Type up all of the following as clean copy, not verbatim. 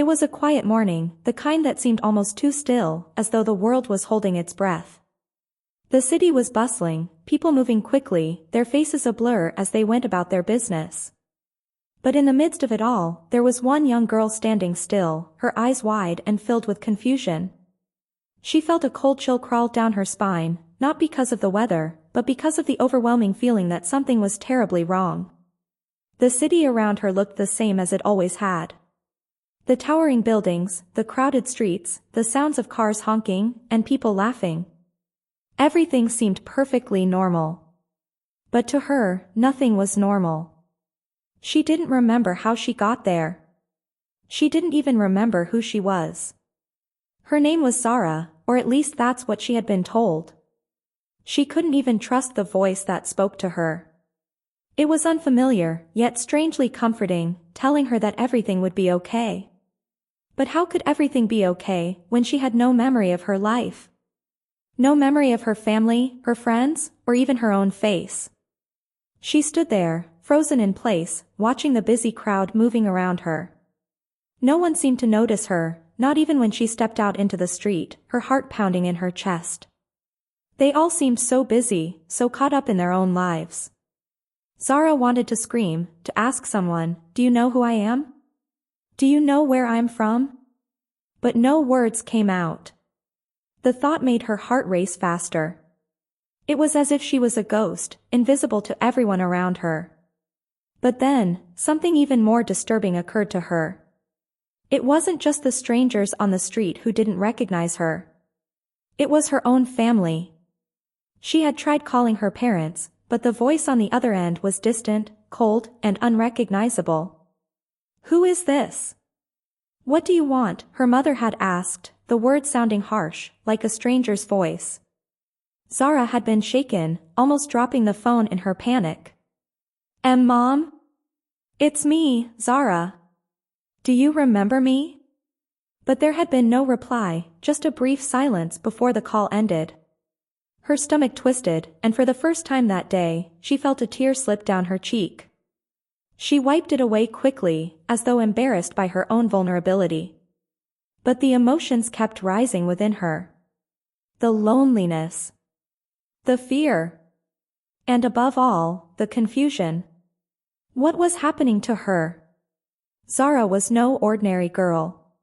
It was a quiet morning, the kind that seemed almost too still, as though the world was holding its breath. The city was bustling, people moving quickly, their faces a blur as they went about their business. But in the midst of it all, there was one young girl standing still, her eyes wide and filled with confusion. She felt a cold chill crawl down her spine, not because of the weather, but because of the overwhelming feeling that something was terribly wrong. The city around her looked the same as it always had. The towering buildings, the crowded streets, the sounds of cars honking, and people laughing. Everything seemed perfectly normal. But to her, nothing was normal. She didn't remember how she got there. She didn't even remember who she was. Her name was Zara, or at least that's what she had been told. She couldn't even trust the voice that spoke to her. It was unfamiliar, yet strangely comforting, telling her that everything would be okay. But how could everything be okay when she had no memory of her life? No memory of her family, her friends, or even her own face. She stood there, frozen in place, watching the busy crowd moving around her. No one seemed to notice her, not even when she stepped out into the street, her heart pounding in her chest. They all seemed so busy, so caught up in their own lives. Zara wanted to scream, to ask someone, "Do you know who I am? Do you know where I'm from?" But no words came out. The thought made her heart race faster. It was as if she was a ghost, invisible to everyone around her. But then, something even more disturbing occurred to her. It wasn't just the strangers on the street who didn't recognize her. It was her own family. She had tried calling her parents, but the voice on the other end was distant, cold, and unrecognizable. "Who is this? What do you want?" her mother had asked, the words sounding harsh, like a stranger's voice. Zara had been shaken, almost dropping the phone in her panic. Mom? It's me, Zara. Do you remember me?" But there had been no reply, just a brief silence before the call ended. Her stomach twisted, and for the first time that day, she felt a tear slip down her cheek. She wiped it away quickly, as though embarrassed by her own vulnerability. But the emotions kept rising within her. The loneliness. The fear. And above all, the confusion. What was happening to her? Zara was no ordinary girl.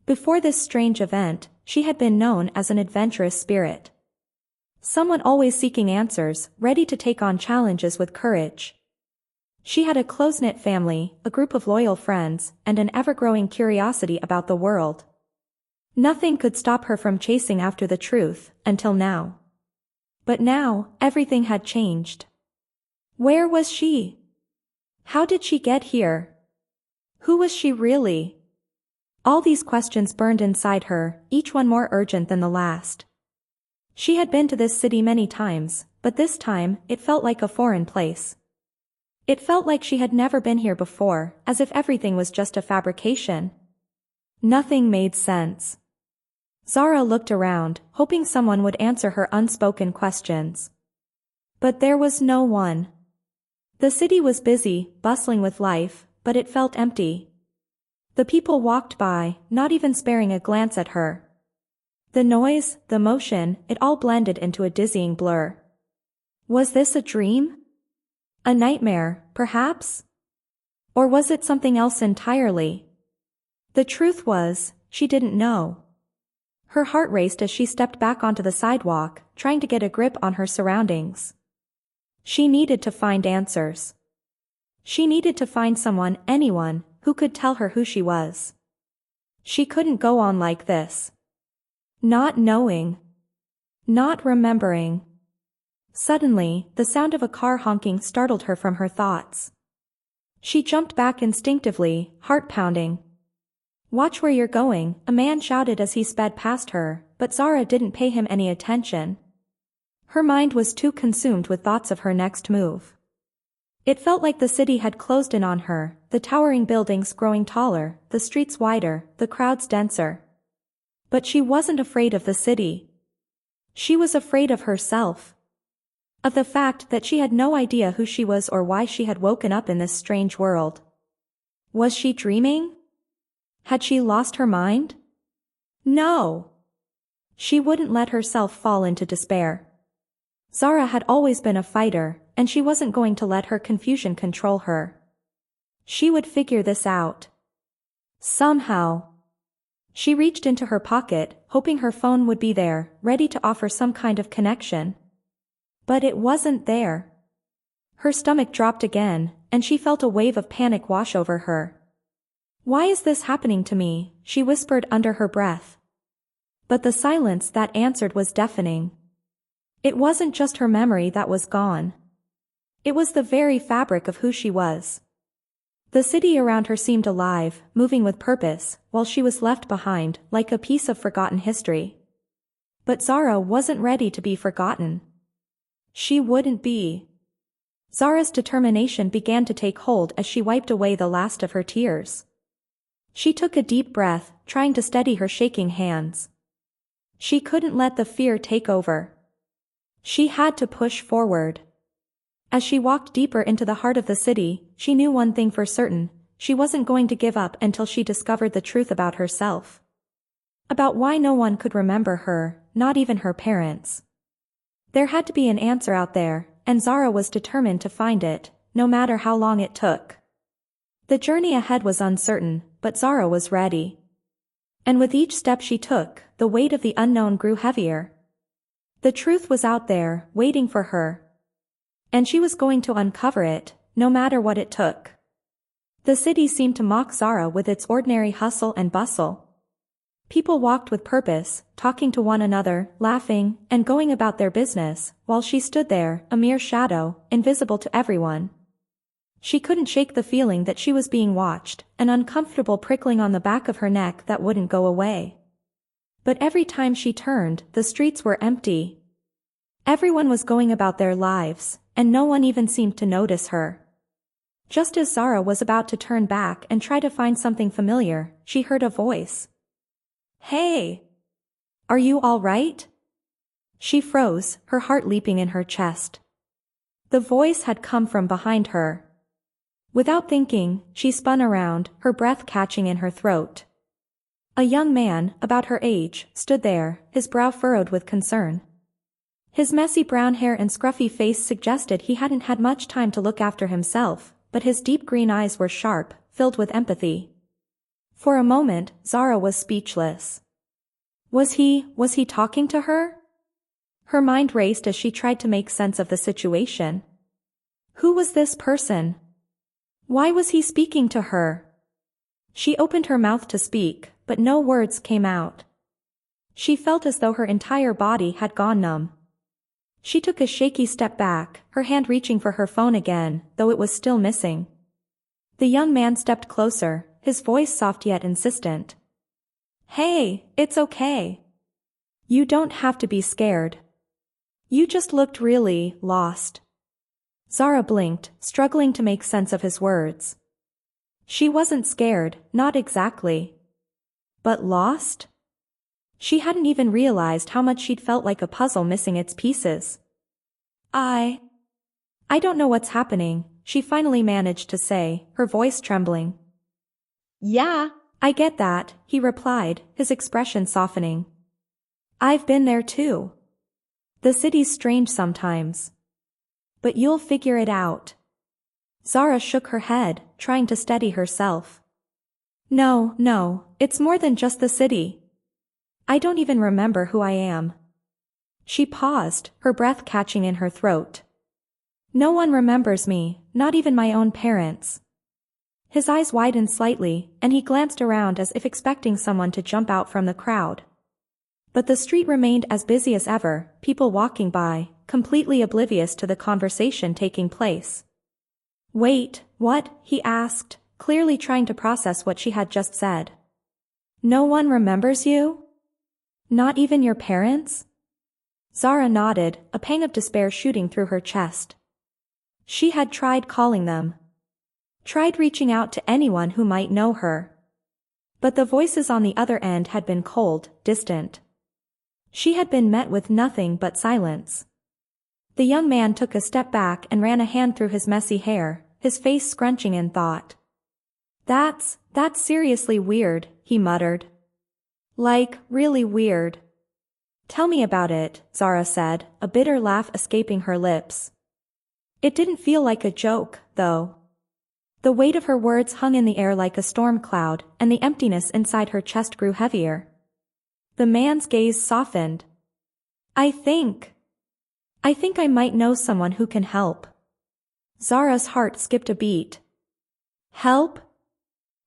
Before this strange event, she had been known as an adventurous spirit. Someone always seeking answers, ready to take on challenges with courage. She had a close-knit family, a group of loyal friends, and an ever-growing curiosity about the world. Nothing could stop her from chasing after the truth, until now. But now, everything had changed. Where was she? How did she get here? Who was she really? All these questions burned inside her, each one more urgent than the last. She had been to this city many times, but this time, it felt like a foreign place. It felt like she had never been here before, as if everything was just a fabrication. Nothing made sense. Zara looked around, hoping someone would answer her unspoken questions. But there was no one. The city was busy, bustling with life, but it felt empty. The people walked by, not even sparing a glance at her. The noise, the motion, it all blended into a dizzying blur. Was this a dream? A nightmare, perhaps? Or was it something else entirely? The truth was, she didn't know. Her heart raced as she stepped back onto the sidewalk, trying to get a grip on her surroundings. She needed to find answers. She needed to find someone, anyone, who could tell her who she was. She couldn't go on like this. Not knowing. Not remembering. Suddenly, the sound of a car honking startled her from her thoughts. She jumped back instinctively, heart pounding. "Watch where you're going," a man shouted as he sped past her, but Zara didn't pay him any attention. Her mind was too consumed with thoughts of her next move. It felt like the city had closed in on her, the towering buildings growing taller, the streets wider, the crowds denser. But she wasn't afraid of the city. She was afraid of herself. Of the fact that she had no idea who she was or why she had woken up in this strange world. Was she dreaming? Had she lost her mind? No. She wouldn't let herself fall into despair. Zara had always been a fighter, and she wasn't going to let her confusion control her. She would figure this out. Somehow. She reached into her pocket, hoping her phone would be there, ready to offer some kind of connection. But it wasn't there. Her stomach dropped again, and she felt a wave of panic wash over her. "Why is this happening to me?" she whispered under her breath. But the silence that answered was deafening. It wasn't just her memory that was gone. It was the very fabric of who she was. The city around her seemed alive, moving with purpose, while she was left behind, like a piece of forgotten history. But Zara wasn't ready to be forgotten. She wouldn't be. Zara's determination began to take hold as she wiped away the last of her tears. She took a deep breath, trying to steady her shaking hands. She couldn't let the fear take over. She had to push forward. As she walked deeper into the heart of the city, she knew one thing for certain: she wasn't going to give up until she discovered the truth about herself. About why no one could remember her, not even her parents. There had to be an answer out there, and Zara was determined to find it, no matter how long it took. The journey ahead was uncertain, but Zara was ready. And with each step she took, the weight of the unknown grew heavier. The truth was out there, waiting for her. And she was going to uncover it, no matter what it took. The city seemed to mock Zara with its ordinary hustle and bustle. People walked with purpose, talking to one another, laughing, and going about their business, while she stood there, a mere shadow, invisible to everyone. She couldn't shake the feeling that she was being watched, an uncomfortable prickling on the back of her neck that wouldn't go away. But every time she turned, the streets were empty. Everyone was going about their lives, and no one even seemed to notice her. Just as Zara was about to turn back and try to find something familiar, she heard a voice. "Hey! Are you all right?" She froze, her heart leaping in her chest. The voice had come from behind her. Without thinking, she spun around, her breath catching in her throat. A young man, about her age, stood there, his brow furrowed with concern. His messy brown hair and scruffy face suggested he hadn't had much time to look after himself, but his deep green eyes were sharp, filled with empathy. For a moment, Zara was speechless. Was he talking to her? Her mind raced as she tried to make sense of the situation. Who was this person? Why was he speaking to her? She opened her mouth to speak, but no words came out. She felt as though her entire body had gone numb. She took a shaky step back, her hand reaching for her phone again, though it was still missing. The young man stepped closer, his voice soft yet insistent. "Hey, it's okay. You don't have to be scared. You just looked really lost." Zara blinked, struggling to make sense of his words. She wasn't scared, not exactly. But lost? She hadn't even realized how much she'd felt like a puzzle missing its pieces. I don't know what's happening," she finally managed to say, her voice trembling. "Yeah, I get that," he replied, his expression softening. "I've been there too. The city's strange sometimes. But you'll figure it out." Zara shook her head, trying to steady herself. No, it's more than just the city. I don't even remember who I am." She paused, her breath catching in her throat. "No one remembers me, not even my own parents." His eyes widened slightly, and he glanced around as if expecting someone to jump out from the crowd. But the street remained as busy as ever, people walking by, completely oblivious to the conversation taking place. "Wait, what?" he asked, clearly trying to process what she had just said. "No one remembers you? Not even your parents?" Zara nodded, a pang of despair shooting through her chest. She had tried calling them. Tried reaching out to anyone who might know her. But the voices on the other end had been cold, distant. She had been met with nothing but silence. The young man took a step back and ran a hand through his messy hair, his face scrunching in thought. That's seriously weird, he muttered. Like, really weird. Tell me about it, Zara said, a bitter laugh escaping her lips. It didn't feel like a joke, though. The weight of her words hung in the air like a storm cloud, and the emptiness inside her chest grew heavier. The man's gaze softened. I think I might know someone who can help. Zara's heart skipped a beat. Help?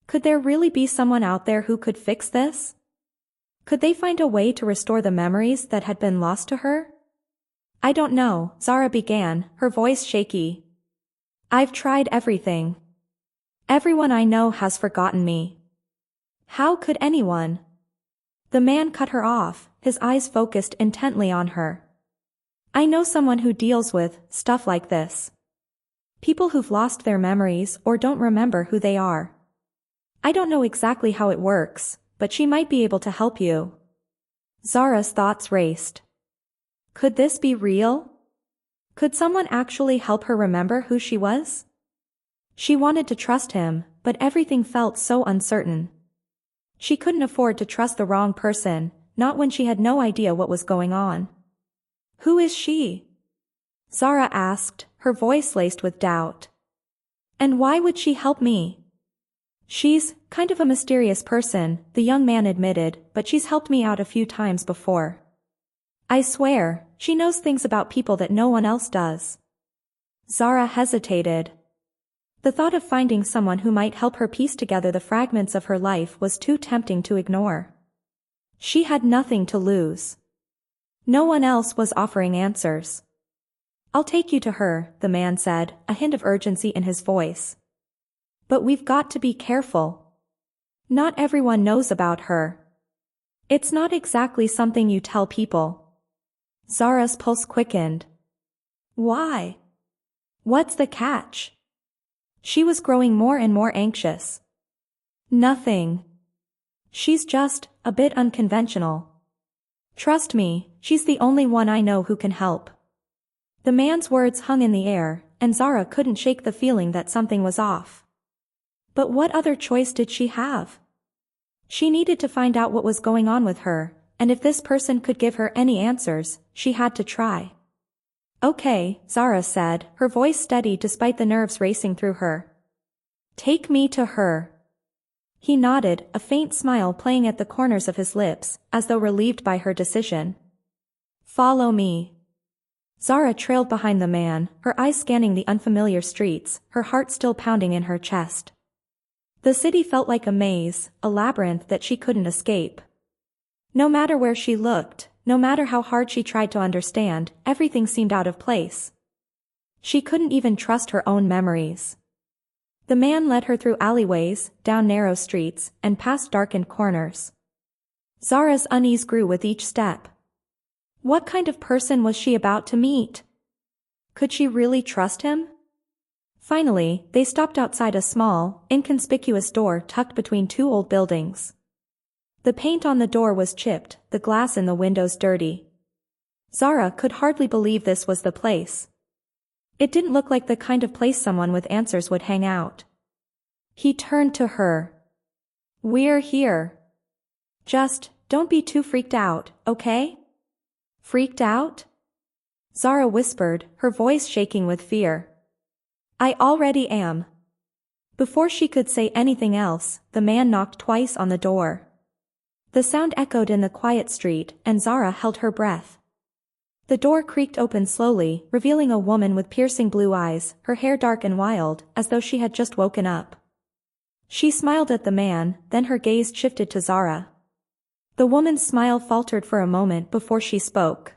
Could there really be someone out there who could fix this? Could they find a way to restore the memories that had been lost to her? I don't know, Zara began, her voice shaky. I've tried everything. Everyone I know has forgotten me. How could anyone? The man cut her off, his eyes focused intently on her. I know someone who deals with stuff like this. People who've lost their memories or don't remember who they are. I don't know exactly how it works, but she might be able to help you. Zara's thoughts raced. Could this be real? Could someone actually help her remember who she was? She wanted to trust him, but everything felt so uncertain. She couldn't afford to trust the wrong person, not when she had no idea what was going on. Who is she? Zara asked, her voice laced with doubt. And why would she help me? She's kind of a mysterious person, the young man admitted, but she's helped me out a few times before. I swear, she knows things about people that no one else does. Zara hesitated. The thought of finding someone who might help her piece together the fragments of her life was too tempting to ignore. She had nothing to lose. No one else was offering answers. I'll take you to her, the man said, a hint of urgency in his voice. But we've got to be careful. Not everyone knows about her. It's not exactly something you tell people. Zara's pulse quickened. Why? What's the catch? She was growing more and more anxious. Nothing. She's just a bit unconventional. Trust me, she's the only one I know who can help. The man's words hung in the air, and Zara couldn't shake the feeling that something was off. But what other choice did she have? She needed to find out what was going on with her, and if this person could give her any answers, she had to try. Okay, Zara said, her voice steady despite the nerves racing through her. Take me to her. He nodded, a faint smile playing at the corners of his lips, as though relieved by her decision. Follow me. Zara trailed behind the man, her eyes scanning the unfamiliar streets, her heart still pounding in her chest. The city felt like a maze, a labyrinth that she couldn't escape. No matter where she looked, no matter how hard she tried to understand, everything seemed out of place. She couldn't even trust her own memories. The man led her through alleyways, down narrow streets, and past darkened corners. Zara's unease grew with each step. What kind of person was she about to meet? Could she really trust him? Finally, they stopped outside a small, inconspicuous door tucked between two old buildings. The paint on the door was chipped, the glass in the windows dirty. Zara could hardly believe this was the place. It didn't look like the kind of place someone with answers would hang out. He turned to her. We're here. Just, don't be too freaked out, okay? Freaked out? Zara whispered, her voice shaking with fear. I already am. Before she could say anything else, the man knocked twice on the door. The sound echoed in the quiet street, and Zara held her breath. The door creaked open slowly, revealing a woman with piercing blue eyes, her hair dark and wild, as though she had just woken up. She smiled at the man, then her gaze shifted to Zara. The woman's smile faltered for a moment before she spoke.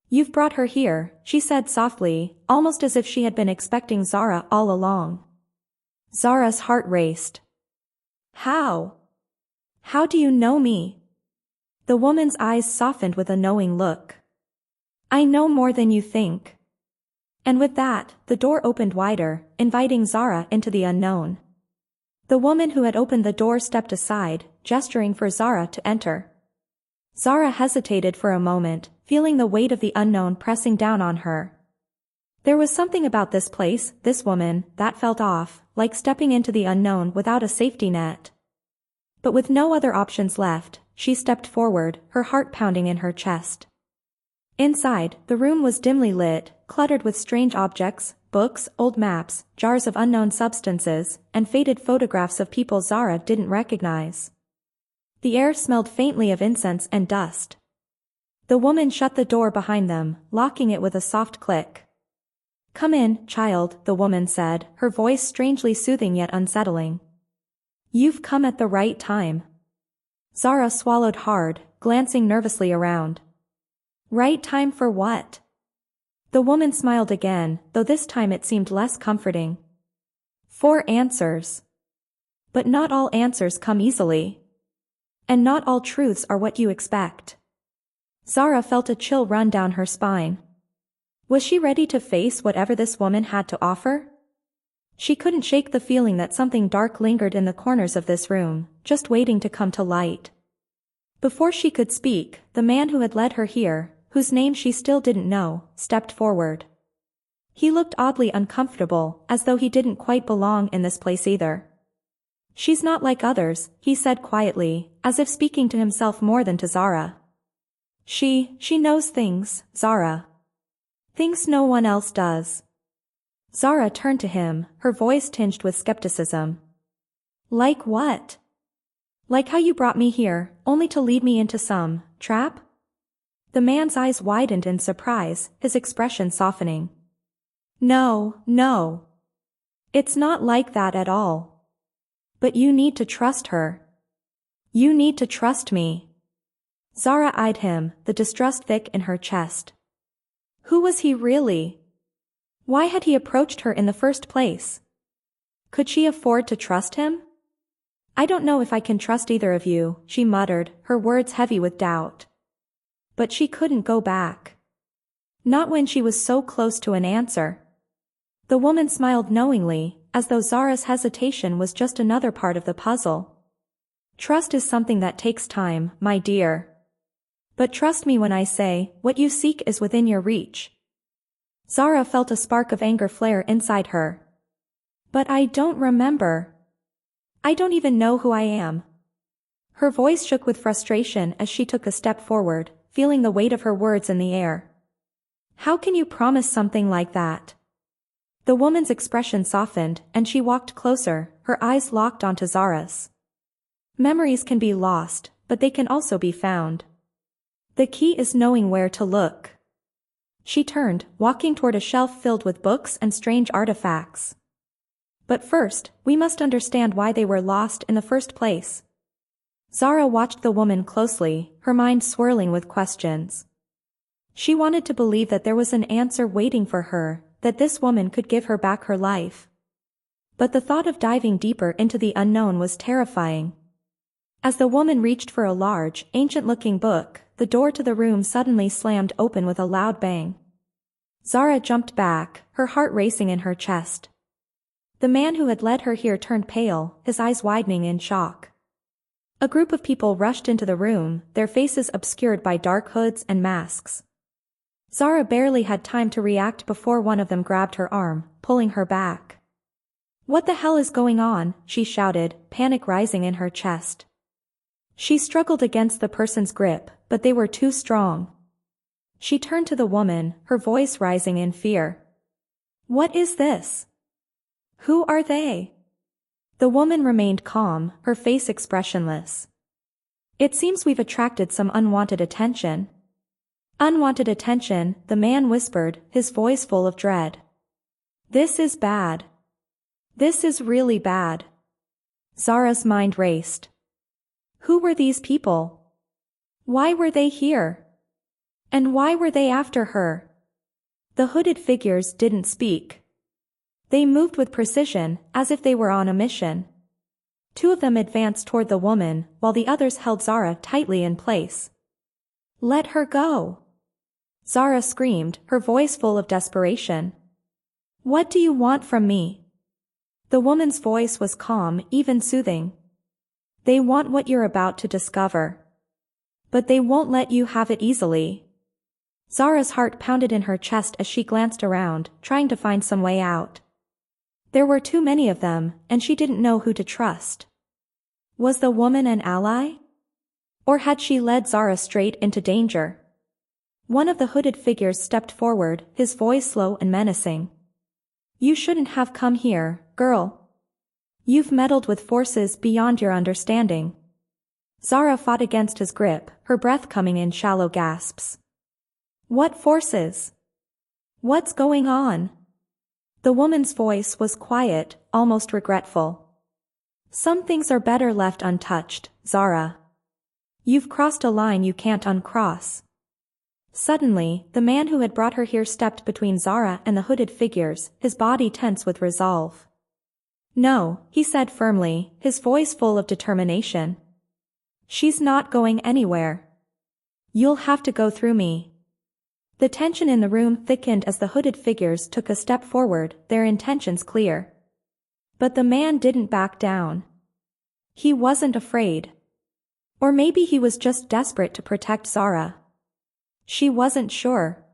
You've brought her here, she said softly, almost as if she had been expecting Zara all along. Zara's heart raced. How? How do you know me? The woman's eyes softened with a knowing look. I know more than you think. And with that, the door opened wider, inviting Zara into the unknown. The woman who had opened the door stepped aside, gesturing for Zara to enter. Zara hesitated for a moment, feeling the weight of the unknown pressing down on her. There was something about this place, this woman, that felt off, like stepping into the unknown without a safety net. But with no other options left, she stepped forward, her heart pounding in her chest. Inside, the room was dimly lit, cluttered with strange objects, books, old maps, jars of unknown substances, and faded photographs of people Zara didn't recognize. The air smelled faintly of incense and dust. The woman shut the door behind them, locking it with a soft click. "Come in, child," the woman said, her voice strangely soothing yet unsettling. "You've come at the right time." Zara swallowed hard, glancing nervously around. "Right time for what?" The woman smiled again, though this time it seemed less comforting. "For answers. But not all answers come easily. And not all truths are what you expect." Zara felt a chill run down her spine. Was she ready to face whatever this woman had to offer? She couldn't shake the feeling that something dark lingered in the corners of this room, just waiting to come to light. Before she could speak, the man who had led her here, whose name she still didn't know, stepped forward. He looked oddly uncomfortable, as though he didn't quite belong in this place either. "She's not like others," he said quietly, as if speaking to himself more than to Zara. She knows things, Zara. Things no one else does." Zara turned to him, her voice tinged with skepticism. "Like what? Like how you brought me here, only to lead me into some trap?" The man's eyes widened in surprise, his expression softening. No. It's not like that at all. But you need to trust her. You need to trust me." Zara eyed him, the distrust thick in her chest. Who was he really? Why had he approached her in the first place? Could she afford to trust him? "I don't know if I can trust either of you," she muttered, her words heavy with doubt. But she couldn't go back. Not when she was so close to an answer. The woman smiled knowingly, as though Zara's hesitation was just another part of the puzzle. "Trust is something that takes time, my dear. But trust me when I say, what you seek is within your reach." Zara felt a spark of anger flare inside her. "But I don't remember. I don't even know who I am." Her voice shook with frustration as she took a step forward, feeling the weight of her words in the air. "How can you promise something like that?" The woman's expression softened, and she walked closer, her eyes locked onto Zara's. "Memories can be lost, but they can also be found. The key is knowing where to look." She turned, walking toward a shelf filled with books and strange artifacts. "But first, we must understand why they were lost in the first place." Zara watched the woman closely, her mind swirling with questions. She wanted to believe that there was an answer waiting for her, that this woman could give her back her life. But the thought of diving deeper into the unknown was terrifying. As the woman reached for a large, ancient-looking book, the door to the room suddenly slammed open with a loud bang. Zara jumped back, her heart racing in her chest. The man who had led her here turned pale, his eyes widening in shock. A group of people rushed into the room, their faces obscured by dark hoods and masks. Zara barely had time to react before one of them grabbed her arm, pulling her back. "What the hell is going on?" she shouted, panic rising in her chest. She struggled against the person's grip, but they were too strong. She turned to the woman, her voice rising in fear. "What is this? Who are they?" The woman remained calm, her face expressionless. "It seems we've attracted some unwanted attention." "Unwanted attention," the man whispered, his voice full of dread. "This is bad. This is really bad." Zara's mind raced. Who were these people? Why were they here? And why were they after her? The hooded figures didn't speak. They moved with precision, as if they were on a mission. Two of them advanced toward the woman, while the others held Zara tightly in place. "Let her go!" Zara screamed, her voice full of desperation. "What do you want from me?" The woman's voice was calm, even soothing. "They want what you're about to discover. But they won't let you have it easily. Zara's heart pounded in her chest as she glanced around, trying to find some way out. There were too many of them, and she didn't know who to trust. Was the woman an ally? Or had she led Zara straight into danger? One of the hooded figures stepped forward, his voice low and menacing. "You shouldn't have come here, girl. You've meddled with forces beyond your understanding." Zara fought against his grip, her breath coming in shallow gasps. "What forces? What's going on?" The woman's voice was quiet, almost regretful. "Some things are better left untouched, Zara. You've crossed a line you can't uncross." Suddenly, the man who had brought her here stepped between Zara and the hooded figures, his body tense with resolve. "No," he said firmly, his voice full of determination. "She's not going anywhere. You'll have to go through me." The tension in the room thickened as the hooded figures took a step forward, their intentions clear. But the man didn't back down. He wasn't afraid. Or maybe he was just desperate to protect Zara. She wasn't sure.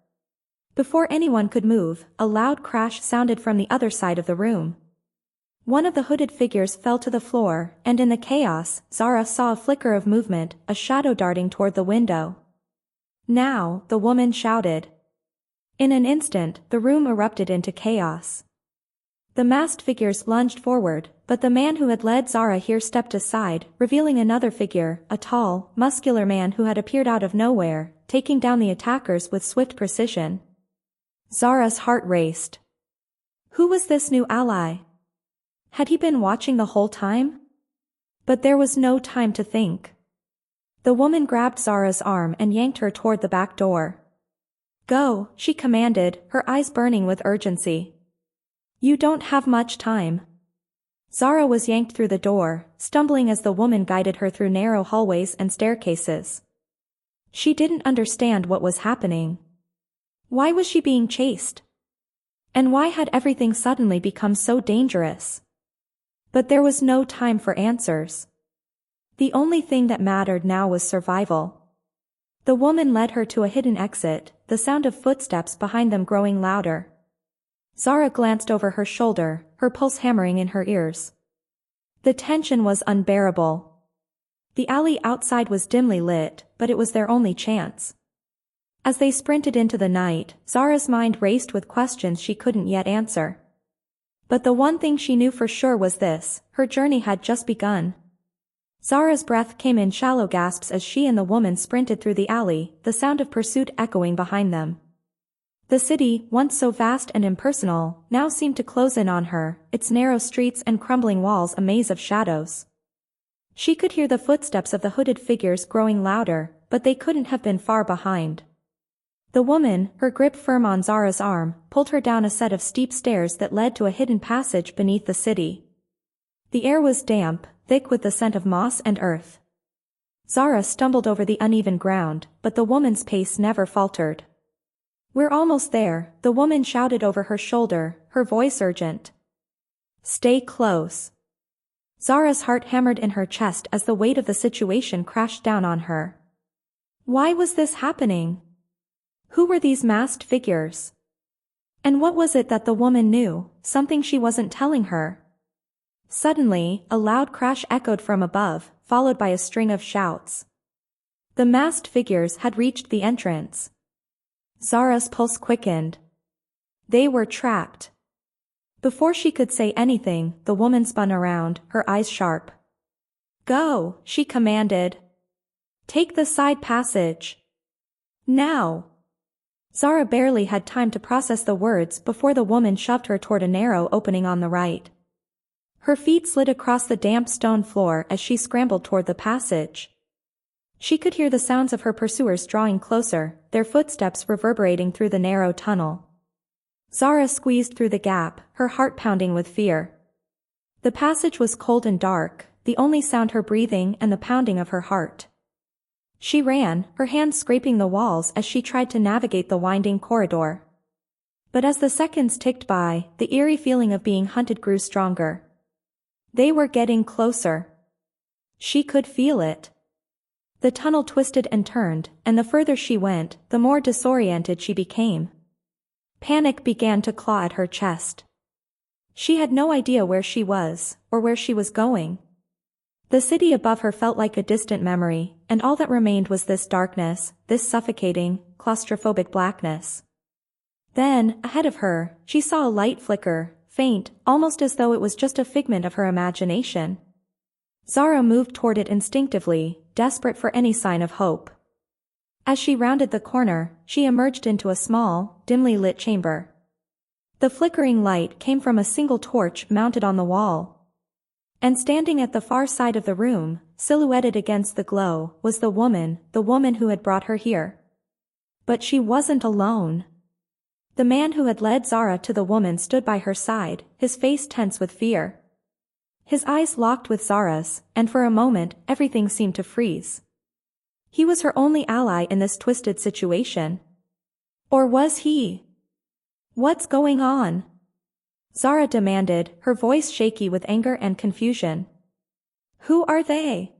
Before anyone could move, a loud crash sounded from the other side of the room. One of the hooded figures fell to the floor, and in the chaos, Zara saw a flicker of movement, a shadow darting toward the window. "Now," the woman shouted. In an instant, the room erupted into chaos. The masked figures lunged forward, but the man who had led Zara here stepped aside, revealing another figure, a tall, muscular man who had appeared out of nowhere, taking down the attackers with swift precision. Zara's heart raced. Who was this new ally? Had he been watching the whole time? But there was no time to think. The woman grabbed Zara's arm and yanked her toward the back door. "Go," she commanded, her eyes burning with urgency. "You don't have much time." Zara was yanked through the door, stumbling as the woman guided her through narrow hallways and staircases. She didn't understand what was happening. Why was she being chased? And why had everything suddenly become so dangerous? But there was no time for answers. The only thing that mattered now was survival. The woman led her to a hidden exit, the sound of footsteps behind them growing louder. Zara glanced over her shoulder, her pulse hammering in her ears. The tension was unbearable. The alley outside was dimly lit, but it was their only chance. As they sprinted into the night, Zara's mind raced with questions she couldn't yet answer. But the one thing she knew for sure was this: her journey had just begun. Zara's breath came in shallow gasps as she and the woman sprinted through the alley, the sound of pursuit echoing behind them. The city, once so vast and impersonal, now seemed to close in on her, its narrow streets and crumbling walls a maze of shadows. She could hear the footsteps of the hooded figures growing louder, but they couldn't have been far behind. The woman, her grip firm on Zara's arm, pulled her down a set of steep stairs that led to a hidden passage beneath the city. The air was damp, thick with the scent of moss and earth. Zara stumbled over the uneven ground, but the woman's pace never faltered. "We're almost there," the woman shouted over her shoulder, her voice urgent. "Stay close." Zara's heart hammered in her chest as the weight of the situation crashed down on her. Why was this happening? Who were these masked figures? And what was it that the woman knew, something she wasn't telling her? Suddenly, a loud crash echoed from above, followed by a string of shouts. The masked figures had reached the entrance. Zara's pulse quickened. They were trapped. Before she could say anything, the woman spun around, her eyes sharp. "Go," she commanded. "Take the side passage. Now." Zara barely had time to process the words before the woman shoved her toward a narrow opening on the right. Her feet slid across the damp stone floor as she scrambled toward the passage. She could hear the sounds of her pursuers drawing closer, their footsteps reverberating through the narrow tunnel. Zara squeezed through the gap, her heart pounding with fear. The passage was cold and dark, the only sound her breathing and the pounding of her heart. She ran, her hands scraping the walls as she tried to navigate the winding corridor. But as the seconds ticked by, the eerie feeling of being hunted grew stronger. They were getting closer. She could feel it. The tunnel twisted and turned, and the further she went, the more disoriented she became. Panic began to claw at her chest. She had no idea where she was, or where she was going. The city above her felt like a distant memory, and all that remained was this darkness, this suffocating, claustrophobic blackness. Then, ahead of her, she saw a light flicker, faint, almost as though it was just a figment of her imagination. Zara moved toward it instinctively, desperate for any sign of hope. As she rounded the corner, she emerged into a small, dimly lit chamber. The flickering light came from a single torch mounted on the wall. And standing at the far side of the room, silhouetted against the glow, was the woman who had brought her here. But she wasn't alone. The man who had led Zara to the woman stood by her side, his face tense with fear. His eyes locked with Zara's, and for a moment, everything seemed to freeze. He was her only ally in this twisted situation. Or was he? What's going on? Zara demanded, her voice shaky with anger and confusion. Who are they?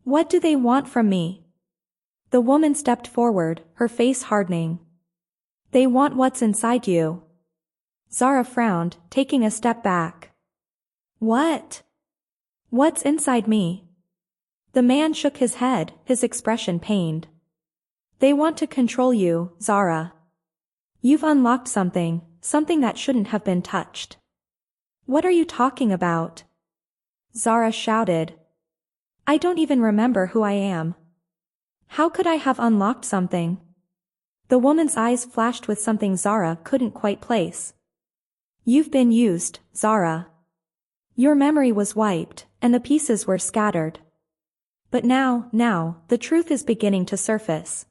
What do they want from me? The woman stepped forward, her face hardening. They want what's inside you. Zara frowned, taking a step back. What? What's inside me? The man shook his head, his expression pained. They want to control you, Zara. You've unlocked something that shouldn't have been touched. What are you talking about? Zara shouted. I don't even remember who I am. How could I have unlocked something? The woman's eyes flashed with something Zara couldn't quite place. You've been used, Zara. Your memory was wiped, and the pieces were scattered. But now, the truth is beginning to surface.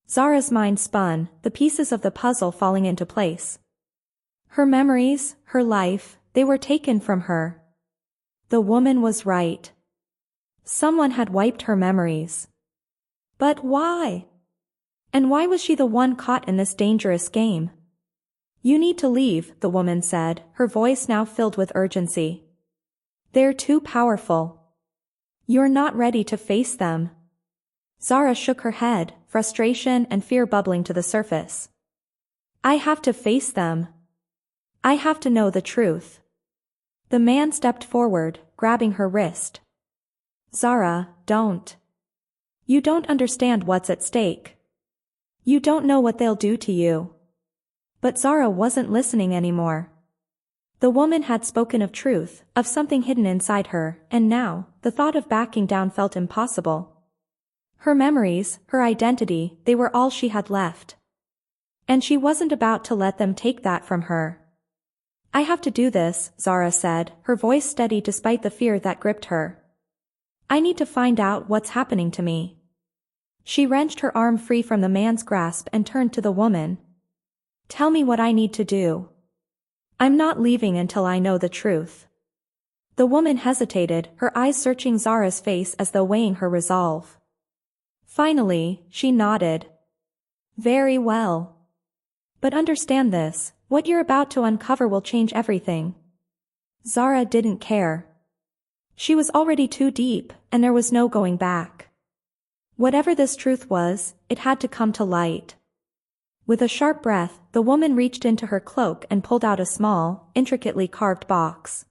Zara's mind spun, the pieces of the puzzle falling into place. Her memories, her life, they were taken from her. The woman was right. Someone had wiped her memories. But why? And why was she the one caught in this dangerous game? You need to leave, the woman said, her voice now filled with urgency. They're too powerful. You're not ready to face them. Zara shook her head, frustration and fear bubbling to the surface. I have to face them. I have to know the truth. The man stepped forward, grabbing her wrist. Zara, don't. You don't understand what's at stake. You don't know what they'll do to you. But Zara wasn't listening anymore. The woman had spoken of truth, of something hidden inside her, and now, the thought of backing down felt impossible. Her memories, her identity, they were all she had left. And she wasn't about to let them take that from her. I have to do this, Zara said, her voice steady despite the fear that gripped her. I need to find out what's happening to me. She wrenched her arm free from the man's grasp and turned to the woman. Tell me what I need to do. I'm not leaving until I know the truth. The woman hesitated, her eyes searching Zara's face as though weighing her resolve. Finally, she nodded. Very well. But understand this, what you're about to uncover will change everything. Zara didn't care. She was already too deep, and there was no going back. Whatever this truth was, it had to come to light. With a sharp breath, the woman reached into her cloak and pulled out a small, intricately carved box.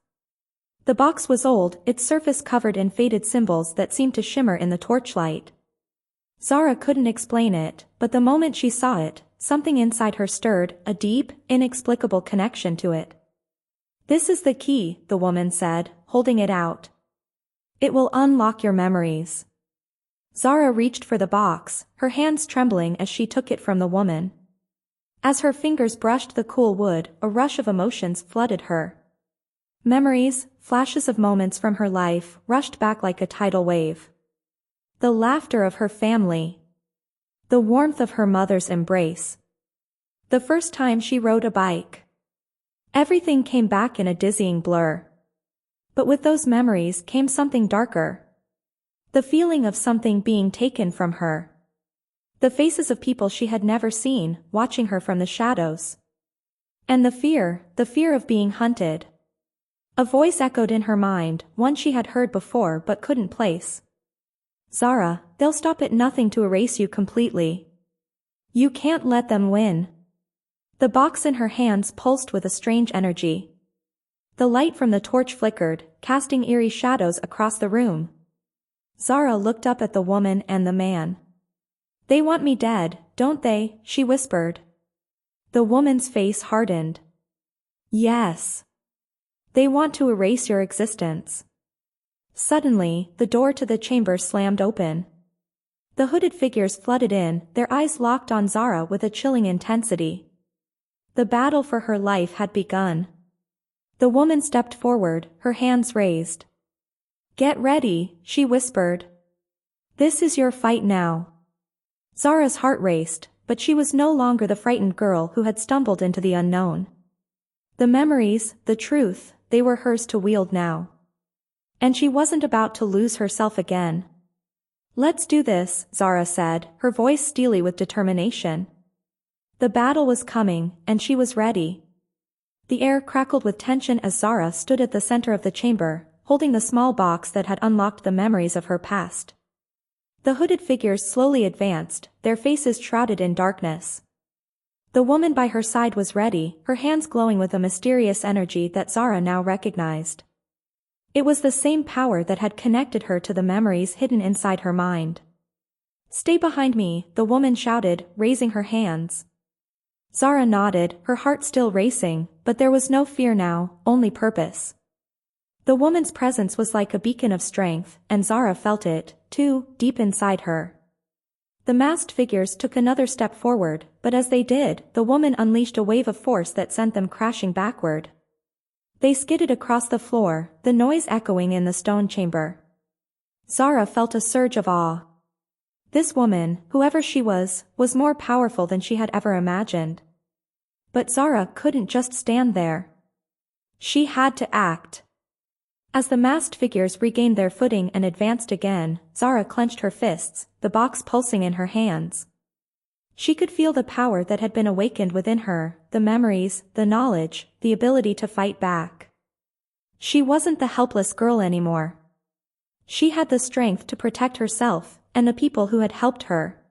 The box was old, its surface covered in faded symbols that seemed to shimmer in the torchlight. Zara couldn't explain it, but the moment she saw it, something inside her stirred, a deep, inexplicable connection to it. This is the key, the woman said, holding it out. It will unlock your memories. Zara reached for the box, her hands trembling as she took it from the woman. As her fingers brushed the cool wood, a rush of emotions flooded her. Memories, flashes of moments from her life, rushed back like a tidal wave. The laughter of her family. The warmth of her mother's embrace. The first time she rode a bike. Everything came back in a dizzying blur. But with those memories came something darker. The feeling of something being taken from her. The faces of people she had never seen, watching her from the shadows. And the fear of being hunted. A voice echoed in her mind, one she had heard before but couldn't place. Zara, they'll stop at nothing to erase you completely. You can't let them win. The box in her hands pulsed with a strange energy. The light from the torch flickered, casting eerie shadows across the room. Zara looked up at the woman and the man. They want me dead, don't they? She whispered. The woman's face hardened. Yes. They want to erase your existence. Suddenly, the door to the chamber slammed open. The hooded figures flooded in, their eyes locked on Zara with a chilling intensity. The battle for her life had begun. The woman stepped forward, her hands raised. Get ready, she whispered. This is your fight now. Zara's heart raced, but she was no longer the frightened girl who had stumbled into the unknown. The memories, the truth, they were hers to wield now. And she wasn't about to lose herself again. Let's do this, Zara said, her voice steely with determination. The battle was coming, and she was ready. The air crackled with tension as Zara stood at the center of the chamber, holding the small box that had unlocked the memories of her past. The hooded figures slowly advanced, their faces shrouded in darkness. The woman by her side was ready, her hands glowing with a mysterious energy that Zara now recognized. It was the same power that had connected her to the memories hidden inside her mind. Stay behind me, the woman shouted, raising her hands. Zara nodded, her heart still racing, but there was no fear now, only purpose. The woman's presence was like a beacon of strength, and Zara felt it, too, deep inside her. The masked figures took another step forward, but as they did, the woman unleashed a wave of force that sent them crashing backward. They skidded across the floor, the noise echoing in the stone chamber. Zara felt a surge of awe. This woman, whoever she was more powerful than she had ever imagined. But Zara couldn't just stand there. She had to act. As the masked figures regained their footing and advanced again, Zara clenched her fists, the box pulsing in her hands. She could feel the power that had been awakened within her, the memories, the knowledge, the ability to fight back. She wasn't the helpless girl anymore. She had the strength to protect herself, and the people who had helped her.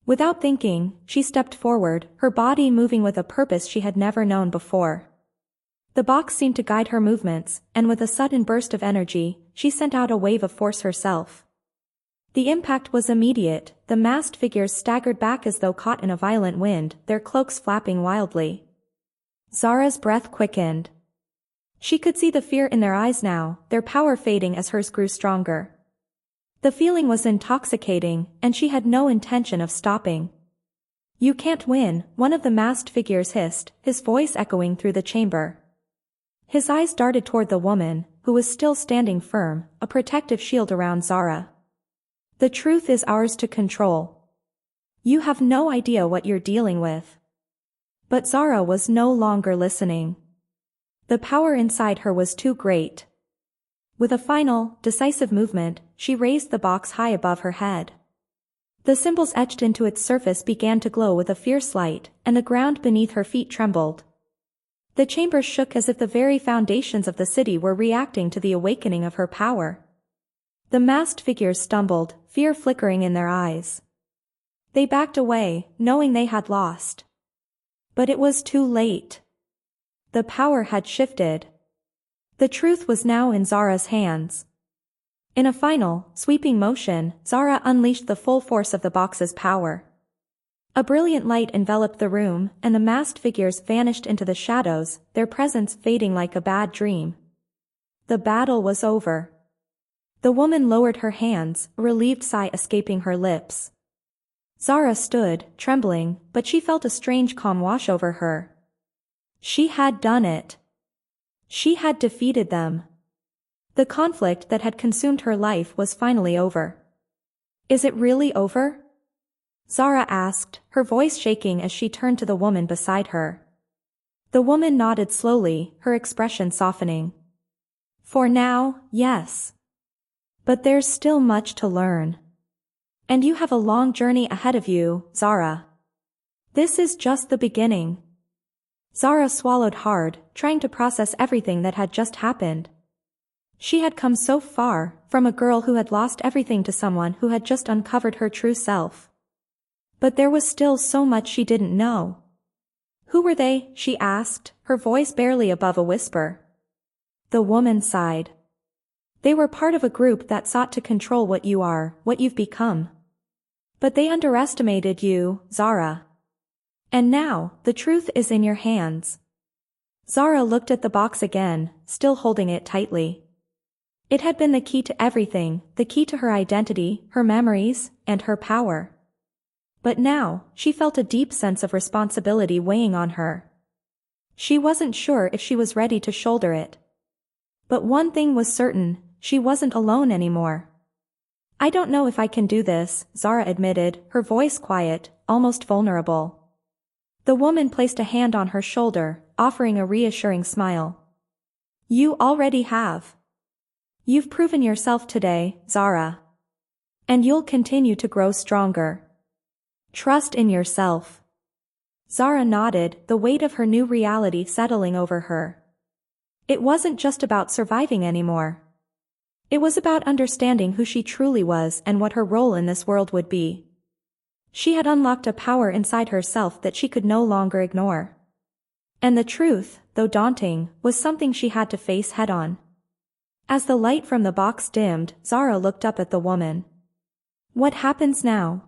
Without thinking, she stepped forward, her body moving with a purpose she had never known before. The box seemed to guide her movements, and with a sudden burst of energy, she sent out a wave of force herself. The impact was immediate, the masked figures staggered back as though caught in a violent wind, their cloaks flapping wildly. Zara's breath quickened. She could see the fear in their eyes now, their power fading as hers grew stronger. The feeling was intoxicating, and she had no intention of stopping. You can't win, one of the masked figures hissed, his voice echoing through the chamber. His eyes darted toward the woman, who was still standing firm, a protective shield around Zara. The truth is ours to control. You have no idea what you're dealing with. But Zara was no longer listening. The power inside her was too great. With a final, decisive movement, she raised the box high above her head. The symbols etched into its surface began to glow with a fierce light, and the ground beneath her feet trembled. The chamber shook as if the very foundations of the city were reacting to the awakening of her power. The masked figures stumbled, fear flickering in their eyes. They backed away, knowing they had lost. But it was too late. The power had shifted. The truth was now in Zara's hands. In a final, sweeping motion, Zara unleashed the full force of the box's power. A brilliant light enveloped the room, and the masked figures vanished into the shadows, their presence fading like a bad dream. The battle was over. The woman lowered her hands, a relieved sigh escaping her lips. Zara stood, trembling, but she felt a strange calm wash over her. She had done it. She had defeated them. The conflict that had consumed her life was finally over. Is it really over? Zara asked, her voice shaking as she turned to the woman beside her. The woman nodded slowly, her expression softening. For now, yes. But there's still much to learn. And you have a long journey ahead of you, Zara. This is just the beginning. Zara swallowed hard, trying to process everything that had just happened. She had come so far, from a girl who had lost everything to someone who had just uncovered her true self. But there was still so much she didn't know. Who were they? She asked, her voice barely above a whisper. The woman sighed. They were part of a group that sought to control what you are, what you've become. But they underestimated you, Zara. And now, the truth is in your hands. Zara looked at the box again, still holding it tightly. It had been the key to everything, the key to her identity, her memories, and her power. But now, she felt a deep sense of responsibility weighing on her. She wasn't sure if she was ready to shoulder it. But one thing was certain, she wasn't alone anymore. I don't know if I can do this, Zara admitted, her voice quiet, almost vulnerable. The woman placed a hand on her shoulder, offering a reassuring smile. You already have. You've proven yourself today, Zara. And you'll continue to grow stronger. Trust in yourself. Zara nodded, the weight of her new reality settling over her. It wasn't just about surviving anymore. It was about understanding who she truly was and what her role in this world would be. She had unlocked a power inside herself that she could no longer ignore. And the truth, though daunting, was something she had to face head-on. As the light from the box dimmed, Zara looked up at the woman. What happens now?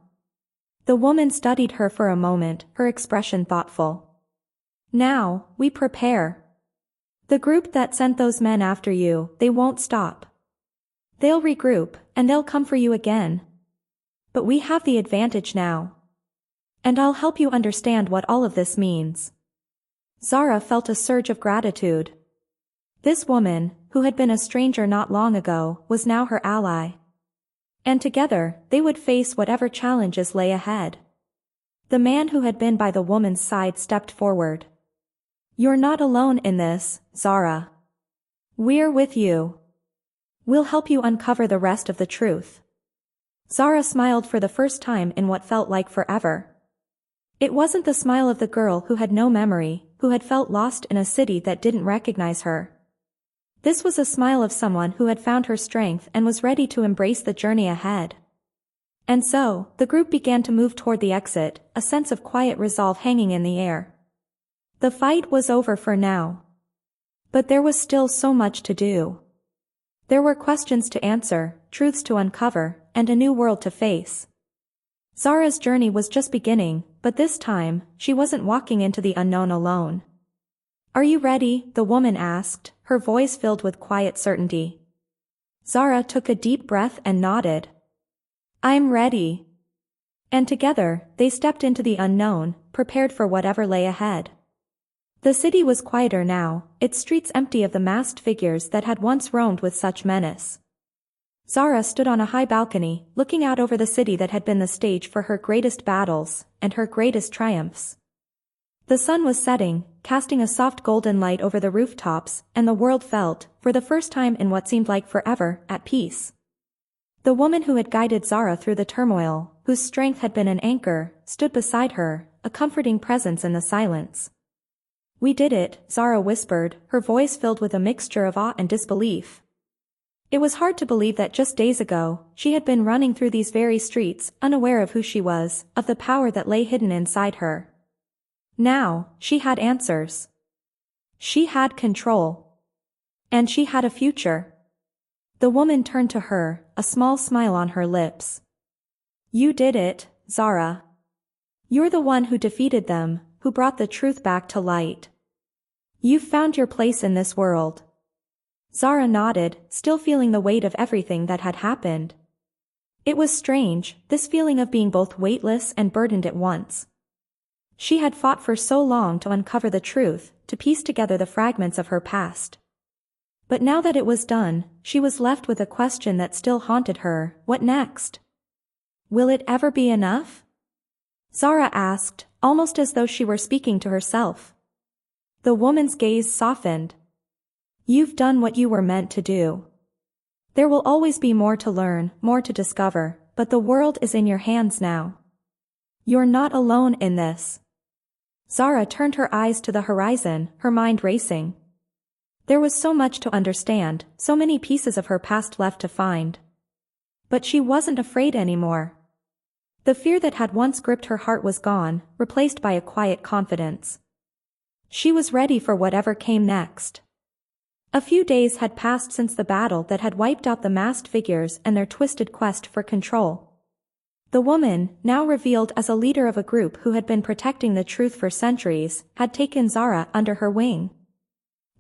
The woman studied her for a moment, her expression thoughtful. Now, we prepare. The group that sent those men after you, they won't stop. They'll regroup, and they'll come for you again. But we have the advantage now. And I'll help you understand what all of this means. Zara felt a surge of gratitude. This woman, who had been a stranger not long ago, was now her ally. And together, they would face whatever challenges lay ahead. The man who had been by the woman's side stepped forward. You're not alone in this, Zara. We're with you. We'll help you uncover the rest of the truth. Zara smiled for the first time in what felt like forever. It wasn't the smile of the girl who had no memory, who had felt lost in a city that didn't recognize her. This was a smile of someone who had found her strength and was ready to embrace the journey ahead. And so, the group began to move toward the exit, a sense of quiet resolve hanging in the air. The fight was over for now. But there was still so much to do. There were questions to answer, truths to uncover, and a new world to face. Zara's journey was just beginning, but this time, she wasn't walking into the unknown alone. Are you ready? The woman asked, her voice filled with quiet certainty. Zara took a deep breath and nodded. I'm ready. And together, they stepped into the unknown, prepared for whatever lay ahead. The city was quieter now, its streets empty of the masked figures that had once roamed with such menace. Zara stood on a high balcony, looking out over the city that had been the stage for her greatest battles, and her greatest triumphs. The sun was setting, casting a soft golden light over the rooftops, and the world felt, for the first time in what seemed like forever, at peace. The woman who had guided Zara through the turmoil, whose strength had been an anchor, stood beside her, a comforting presence in the silence. We did it, Zara whispered, her voice filled with a mixture of awe and disbelief. It was hard to believe that just days ago, she had been running through these very streets, unaware of who she was, of the power that lay hidden inside her. Now, she had answers. She had control. And she had a future. The woman turned to her, a small smile on her lips. You did it, Zara. You're the one who defeated them, who brought the truth back to light. You've found your place in this world. Zara nodded, still feeling the weight of everything that had happened. It was strange, this feeling of being both weightless and burdened at once. She had fought for so long to uncover the truth, to piece together the fragments of her past. But now that it was done, she was left with a question that still haunted her, what next? Will it ever be enough? Zara asked, almost as though she were speaking to herself. The woman's gaze softened. You've done what you were meant to do. There will always be more to learn, more to discover, but the world is in your hands now. You're not alone in this. Zara turned her eyes to the horizon, her mind racing. There was so much to understand, so many pieces of her past left to find. But she wasn't afraid anymore. The fear that had once gripped her heart was gone, replaced by a quiet confidence. She was ready for whatever came next. A few days had passed since the battle that had wiped out the masked figures and their twisted quest for control. The woman, now revealed as a leader of a group who had been protecting the truth for centuries, had taken Zara under her wing.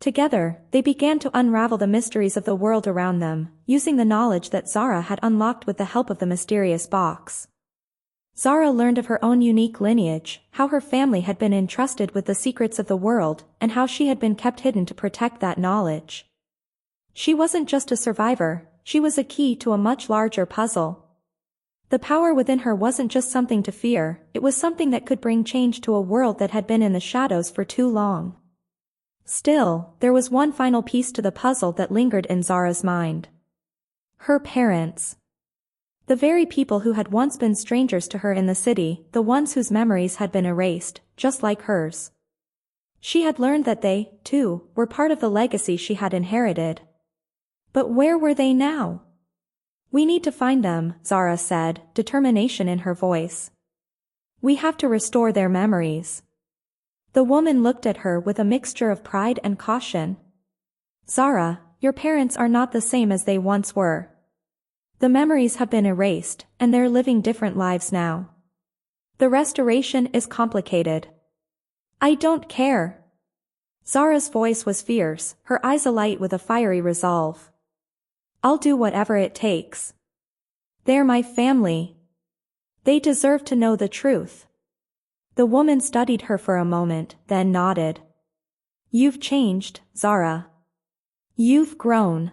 Together, they began to unravel the mysteries of the world around them, using the knowledge that Zara had unlocked with the help of the mysterious box. Zara learned of her own unique lineage, how her family had been entrusted with the secrets of the world, and how she had been kept hidden to protect that knowledge. She wasn't just a survivor, she was a key to a much larger puzzle. The power within her wasn't just something to fear, it was something that could bring change to a world that had been in the shadows for too long. Still, there was one final piece to the puzzle that lingered in Zara's mind. Her parents. The very people who had once been strangers to her in the city, the ones whose memories had been erased, just like hers. She had learned that they, too, were part of the legacy she had inherited. But where were they now? We need to find them, Zara said, determination in her voice. We have to restore their memories. The woman looked at her with a mixture of pride and caution. Zara, your parents are not the same as they once were. The memories have been erased, and they're living different lives now. The restoration is complicated. I don't care. Zara's voice was fierce, her eyes alight with a fiery resolve. I'll do whatever it takes. They're my family. They deserve to know the truth. The woman studied her for a moment, then nodded. You've changed, Zara. You've grown.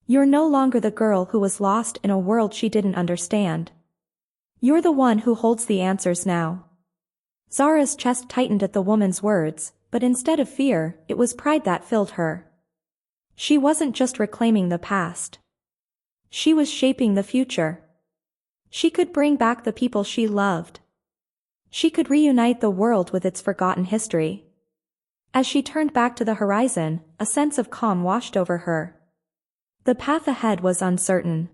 You're no longer the girl who was lost in a world she didn't understand. You're the one who holds the answers now. Zara's chest tightened at the woman's words, but instead of fear, it was pride that filled her. She wasn't just reclaiming the past. She was shaping the future. She could bring back the people she loved. She could reunite the world with its forgotten history. As she turned back to the horizon, a sense of calm washed over her. The path ahead was uncertain.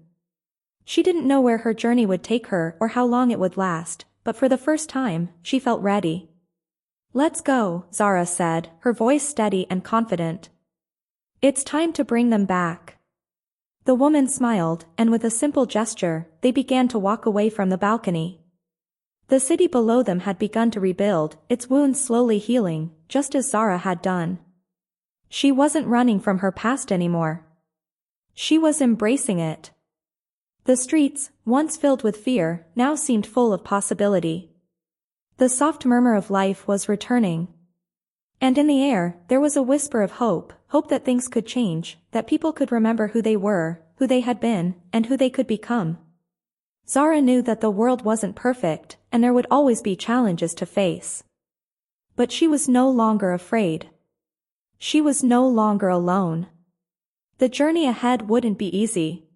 She didn't know where her journey would take her or how long it would last, but for the first time, she felt ready. Let's go, Zara said, her voice steady and confident. It's time to bring them back. The woman smiled, and with a simple gesture, they began to walk away from the balcony. The city below them had begun to rebuild, its wounds slowly healing, just as Zara had done. She wasn't running from her past anymore. She was embracing it. The streets, once filled with fear, now seemed full of possibility. The soft murmur of life was returning. And in the air, there was a whisper of hope, hope that things could change, that people could remember who they were, who they had been, and who they could become. Zara knew that the world wasn't perfect, and there would always be challenges to face. But she was no longer afraid. She was no longer alone. The journey ahead wouldn't be easy.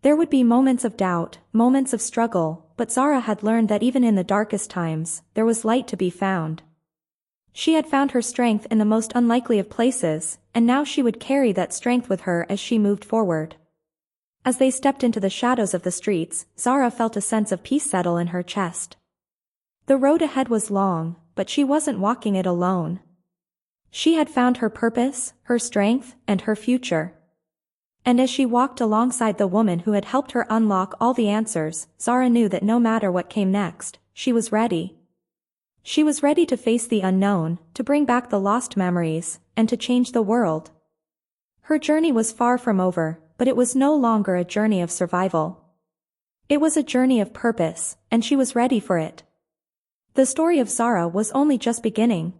There would be moments of doubt, moments of struggle, but Zara had learned that even in the darkest times, there was light to be found. She had found her strength in the most unlikely of places, and now she would carry that strength with her as she moved forward. As they stepped into the shadows of the streets, Zara felt a sense of peace settle in her chest. The road ahead was long, but she wasn't walking it alone. She had found her purpose, her strength, and her future. And as she walked alongside the woman who had helped her unlock all the answers, Zara knew that no matter what came next, she was ready. She was ready to face the unknown, to bring back the lost memories, and to change the world. Her journey was far from over, but it was no longer a journey of survival. It was a journey of purpose, and she was ready for it. The story of Zara was only just beginning.